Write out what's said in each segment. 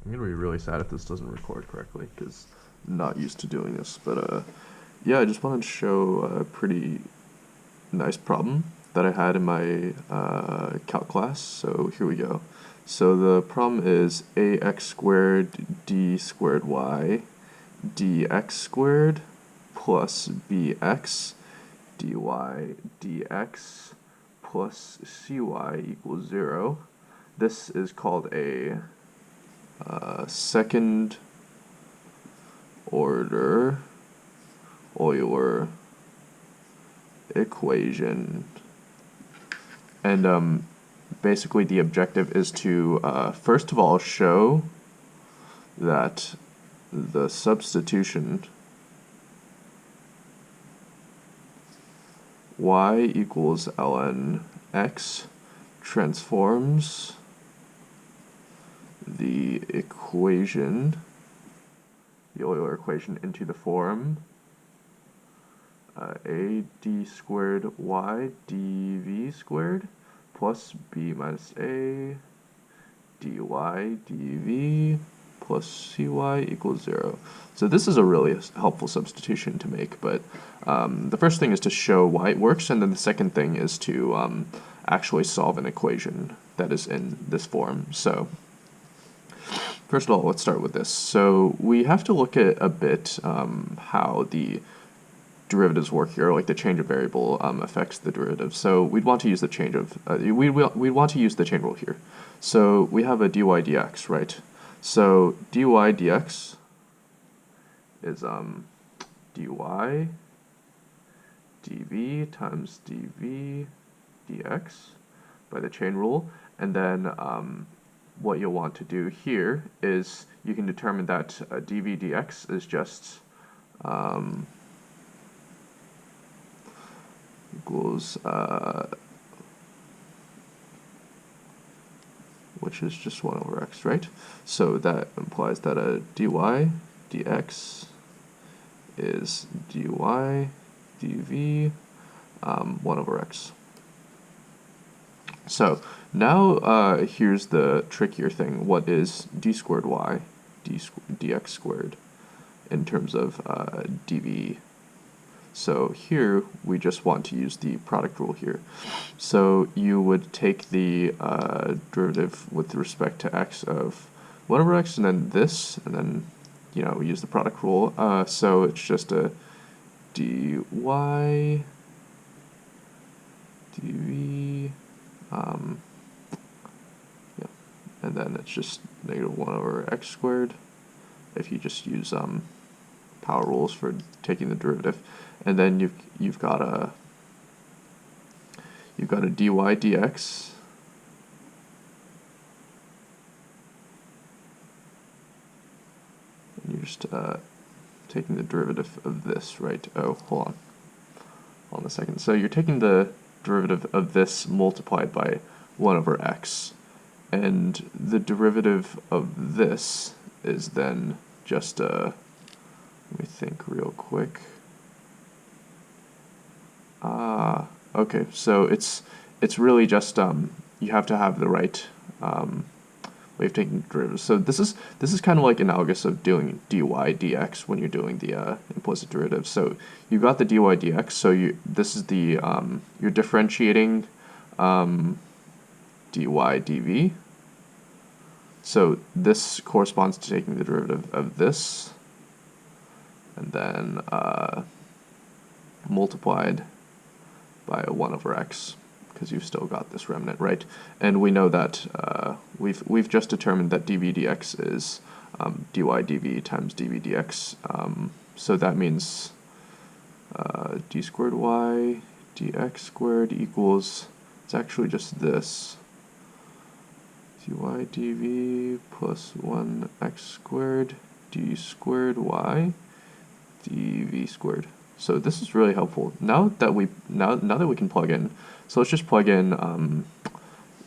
I'm gonna be really sad if this doesn't record correctly, because I'm not used to doing this. But yeah, I just wanted to show a pretty nice problem that I had in my calc class. So here we go. So the problem is ax squared d squared y dx squared plus bx dy dx plus cy equals 0. This is called a second order Euler equation. And basically the objective is to first of all show that the substitution y equals ln x transforms the equation, the Euler equation, into the form a d squared y dv squared plus b minus a dy dv plus cy equals 0. So this is a really helpful substitution to make, but the first thing is to show why it works, and then the second thing is to actually solve an equation that is in this form. So first of all, let's start with this. So we have to look at a bit how the derivatives work here, like the change of variable affects the derivative. So we'd want to use the change of we'd want to use the chain rule here. So we have a dy dx, right? So dy dx is dy dv times dv dx by the chain rule, and then what you'll want to do here is you can determine that dv dx is just equals which is just 1 over x, right? So that implies that a dy dx is dy dv 1 over x. So now here's the trickier thing. What is d squared y dx squared in terms of dv? So here we just want to use the product rule here. So you would take the derivative with respect to x of 1 over x, and then this, and then use the product rule. So it's just a dy dv, yeah, and then it's just negative 1 over x squared if you just use power rules for taking the derivative. And then you've got a dy dx and you're just taking the derivative of this, right? Oh, hold on a second. So you're taking the derivative of this multiplied by 1 over x, and the derivative of this is then just let me think real quick. Okay, so it's really just you have to have the right way of taking derivatives. So this is kind of like analogous of doing dy dx when you're doing the implicit derivative. So you got the dy dx. So this is the you're differentiating dy dv. So this corresponds to taking the derivative of this, and then multiplied by 1 over x, because you've still got this remnant, right? And we know that we've just determined that dv dx is dy dv times dv dx. So that means d squared y dx squared equals, it's actually just this, dy dv plus 1x squared d squared y dv squared. So this is really helpful. Now that we can plug in, so let's just plug in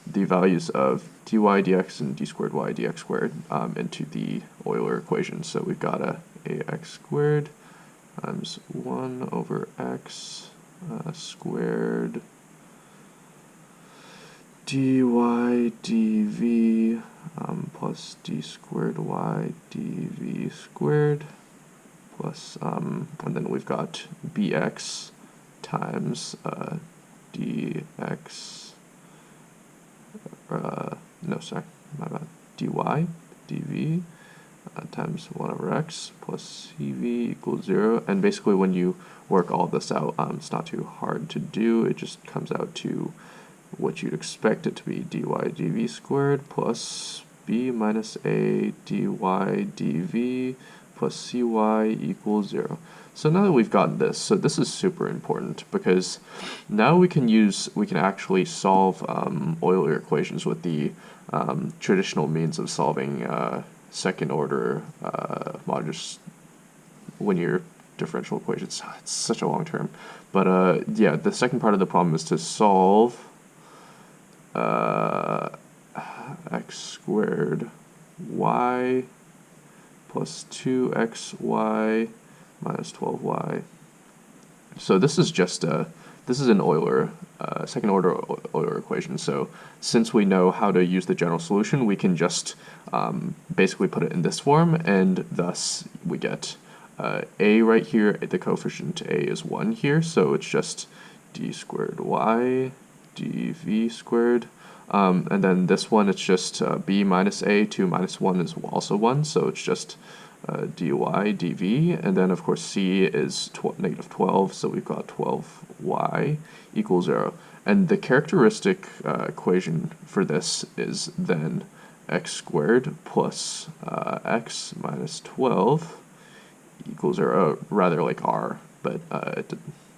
the values of dy dx and d squared y dx squared into the Euler equation. So we've got ax squared times 1 over x squared dy dv plus d squared y dv squared plus, and then we've got bx times dx, no, sorry, my bad, dy dv times 1 over x plus cv equals 0. And basically when you work all this out, it's not too hard to do. It just comes out to what you'd expect it to be, dy dv squared plus b minus a dy dv plus cy equals 0. So now that we've gotten this, so this is super important because now we can actually solve Euler equations with the traditional means of solving second order modulus linear differential equations. It's such a long term, but yeah, the second part of the problem is to solve x squared y plus 2xy minus 12y. So this is just this is an Euler second order Euler equation. So since we know how to use the general solution, we can just basically put it in this form, and thus we get a right here. The coefficient a is 1 here, so it's just d squared y dv squared. And then this one, it's just b minus a, 2 minus 1 is also 1, so it's just dy dv, and then of course c is negative 12, so we've got 12y equals 0. And the characteristic equation for this is then x squared plus x minus 12 equals 0, rather like r, but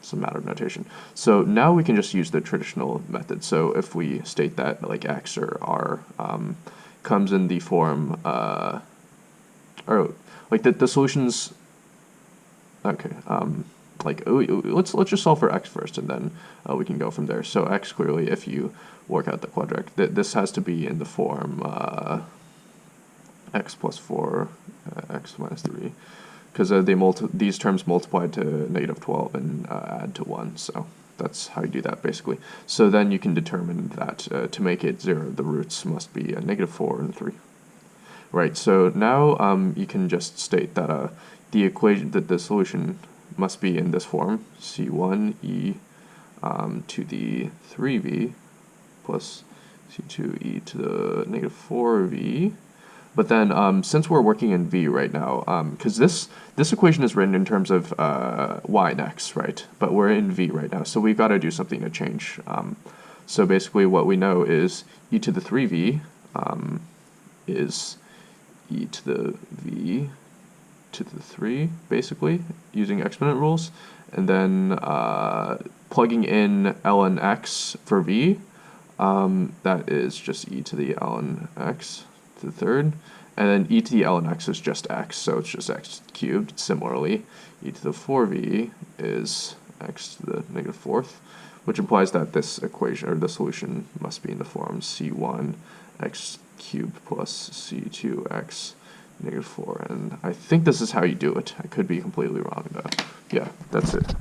it's a matter of notation. So now we can just use the traditional method. So if we state that like x or r comes in the form, or like the solutions, okay, like let's just solve for x first, and then we can go from there. So x, clearly, if you work out the quadratic, this has to be in the form x plus 4, x minus 3, because these terms multiply to negative 12 and add to 1, so that's how you do that basically. So then you can determine that to make it 0, the roots must be negative 4 and 3. Right, so now you can just state that the equation, that the solution must be in this form, c1e to the 3v plus c2e to the negative 4v. But then since we're working in v right now, because this equation is written in terms of y and x, right? But we're in v right now, so we've got to do something to change. So basically what we know is e to the 3v is e to the v to the 3, basically, using exponent rules. And then plugging in ln x for v, that is just e to the ln x to the third. And then e to the ln x is just x, so it's just x cubed. Similarly, e to the 4v is x to the negative 4th, which implies that this equation, or the solution, must be in the form c1 x cubed plus c2x negative 4. And I think this is how you do it. I could be completely wrong, but yeah, that's it.